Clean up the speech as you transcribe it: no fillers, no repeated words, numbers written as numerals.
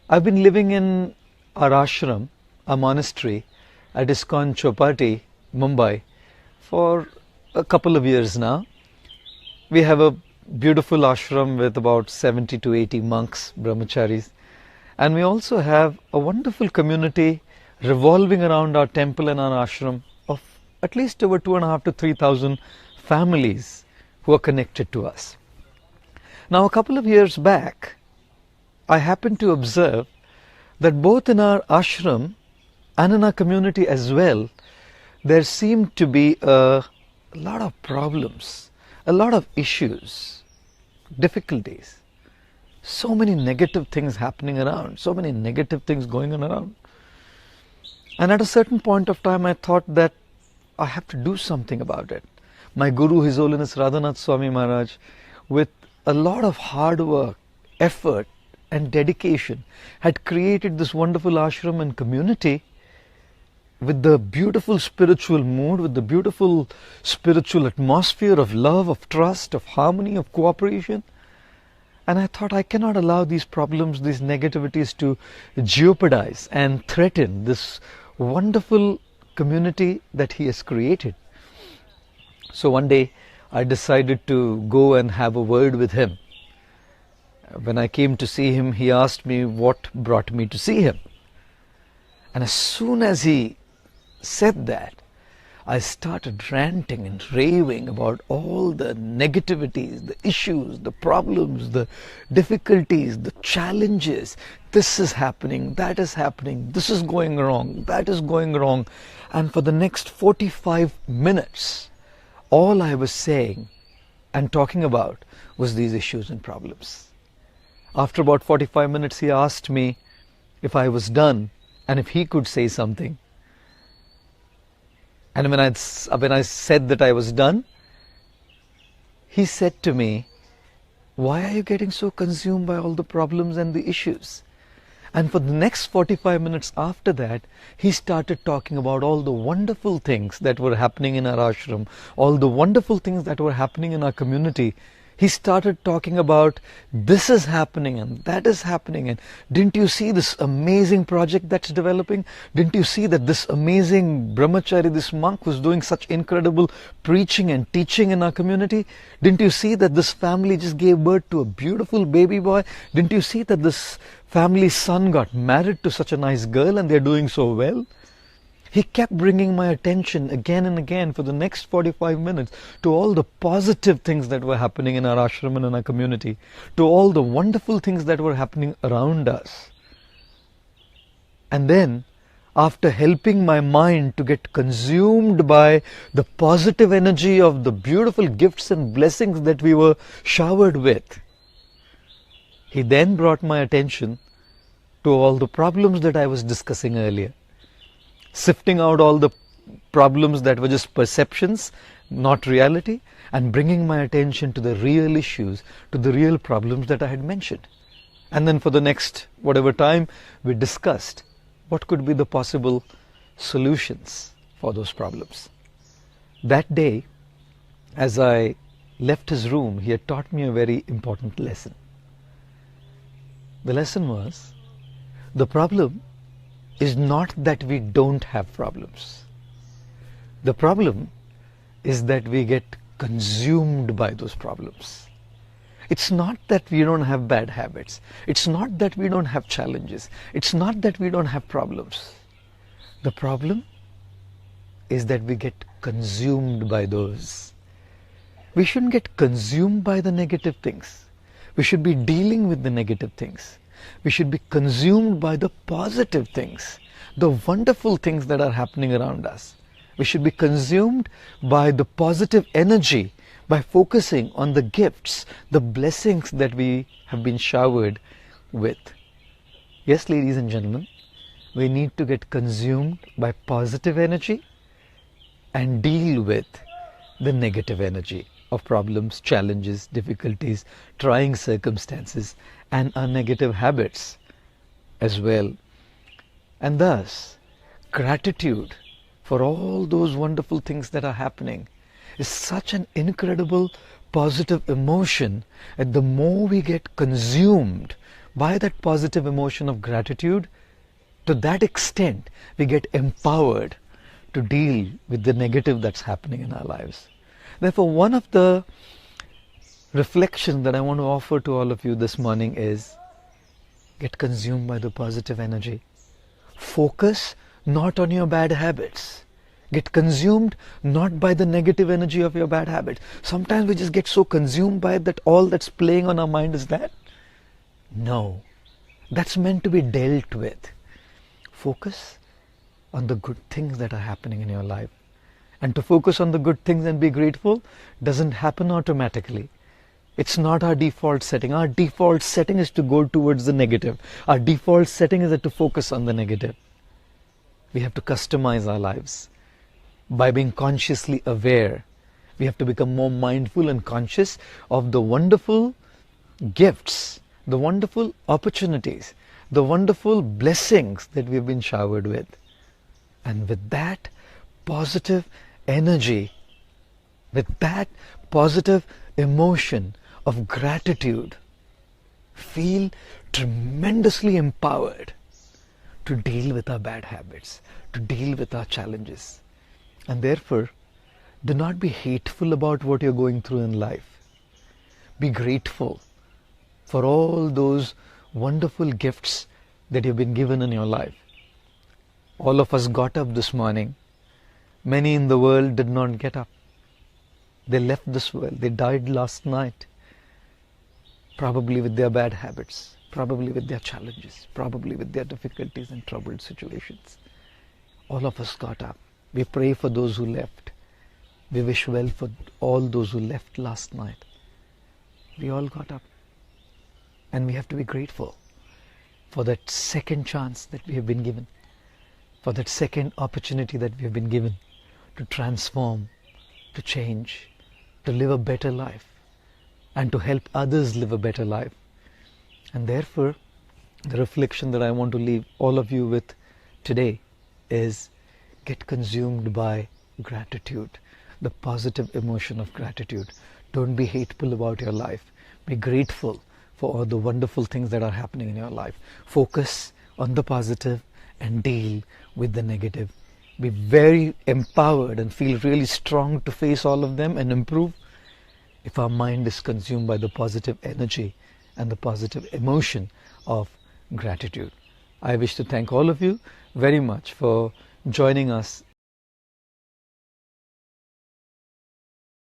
I've been living in our ashram, a monastery at ISKCON Chowpatty, Mumbai, for a couple of years now. We have a beautiful ashram with about 70 to 80 monks, brahmacharis, and we also have a wonderful community revolving around our temple and our ashram of at least over 2,500 to 3,000 families who are connected to us. Now, a couple of years back, I happened to observe that both in our ashram and in our community as well, there seemed to be a lot of problems, a lot of issues, difficulties, so many negative things happening around, so many negative things going on around. And at a certain point of time, I thought that I have to do something about it. My Guru, His Holiness Radhanath Swami Maharaj, with a lot of hard work, effort and dedication, had created this wonderful ashram and community with the beautiful spiritual mood, with the beautiful spiritual atmosphere of love, of trust, of harmony, of cooperation. And I thought, I cannot allow these problems, these negativities to jeopardize and threaten this wonderful community that He has created. So one day I decided to go and have a word with him. When I came to see him, he asked me what brought me to see him. And as soon as he said that, I started ranting and raving about all the negativities, the issues, the problems, the difficulties, the challenges. This is happening, that is happening, this is going wrong, that is going wrong. And for the next 45 minutes, all I was saying and talking about was these issues and problems. After about 45 minutes, he asked me if I was done and if he could say something. And when I said that I was done, he said to me, "Why are you getting so consumed by all the problems and the issues?" And for the next 45 minutes after that, he started talking about all the wonderful things that were happening in our ashram, all the wonderful things that were happening in our community. He started talking about this is happening and that is happening, and didn't you see this amazing project that's developing? Didn't you see that this amazing brahmachari, this monk who's doing such incredible preaching and teaching in our community? Didn't you see that this family just gave birth to a beautiful baby boy? Didn't you see that this family's son got married to such a nice girl and they're doing so well? He kept bringing my attention again and again for the next 45 minutes to all the positive things that were happening in our ashram and in our community, to all the wonderful things that were happening around us. And then, after helping my mind to get consumed by the positive energy of the beautiful gifts and blessings that we were showered with, he then brought my attention to all the problems that I was discussing earlier. Sifting out all the problems that were just perceptions, not reality, and bringing my attention to the real issues, to the real problems that I had mentioned. And then for the next whatever time, we discussed what could be the possible solutions for those problems. That day, as I left his room, he had taught me a very important lesson. The lesson was, the problem is not that we don't have problems. The problem is that we get consumed by those problems. It's not that we don't have bad habits. It's not that we don't have challenges. It's not that we don't have problems. The problem is that we get consumed by those. We shouldn't get consumed by the negative things. We should be dealing with the negative things. We should be consumed by the positive things, the wonderful things that are happening around us. We should be consumed by the positive energy, by focusing on the gifts, the blessings that we have been showered with. Yes, ladies and gentlemen, we need to get consumed by positive energy and deal with the negative energy of problems, challenges, difficulties, trying circumstances, and our negative habits as well. And thus, gratitude for all those wonderful things that are happening is such an incredible positive emotion, and the more we get consumed by that positive emotion of gratitude, to that extent, we get empowered to deal with the negative that's happening in our lives. Therefore, one of the reflections that I want to offer to all of you this morning is, get consumed by the positive energy. Focus not on your bad habits. Get consumed not by the negative energy of your bad habits. Sometimes we just get so consumed by it that all that's playing on our mind is that. No, that's meant to be dealt with. Focus on the good things that are happening in your life. And to focus on the good things and be grateful doesn't happen automatically. It's not our default setting. Our default setting is to go towards the negative. Our default setting is to focus on the negative. We have to customize our lives by being consciously aware. We have to become more mindful and conscious of the wonderful gifts, the wonderful opportunities, the wonderful blessings that we've been showered with. And with that positive energy, with that positive emotion of gratitude, feel tremendously empowered to deal with our bad habits, to deal with our challenges. And therefore, do not be hateful about what you're going through in life. Be grateful for all those wonderful gifts that you've been given in your life. All of us got up this morning. Many in the world did not get up. They left this world. They died last night. Probably with their bad habits, probably with their challenges, probably with their difficulties and troubled situations. All of us got up. We pray for those who left. We wish well for all those who left last night. We all got up. And we have to be grateful for that second chance that we have been given, for that second opportunity that we have been given to transform, to change, to live a better life, and to help others live a better life. And therefore, the reflection that I want to leave all of you with today is, get consumed by gratitude, the positive emotion of gratitude. Don't be hateful about your life. Be grateful for all the wonderful things that are happening in your life. Focus on the positive and deal with the negative. Be very empowered and feel really strong to face all of them and improve if our mind is consumed by the positive energy and the positive emotion of gratitude. I wish to thank all of you very much for joining us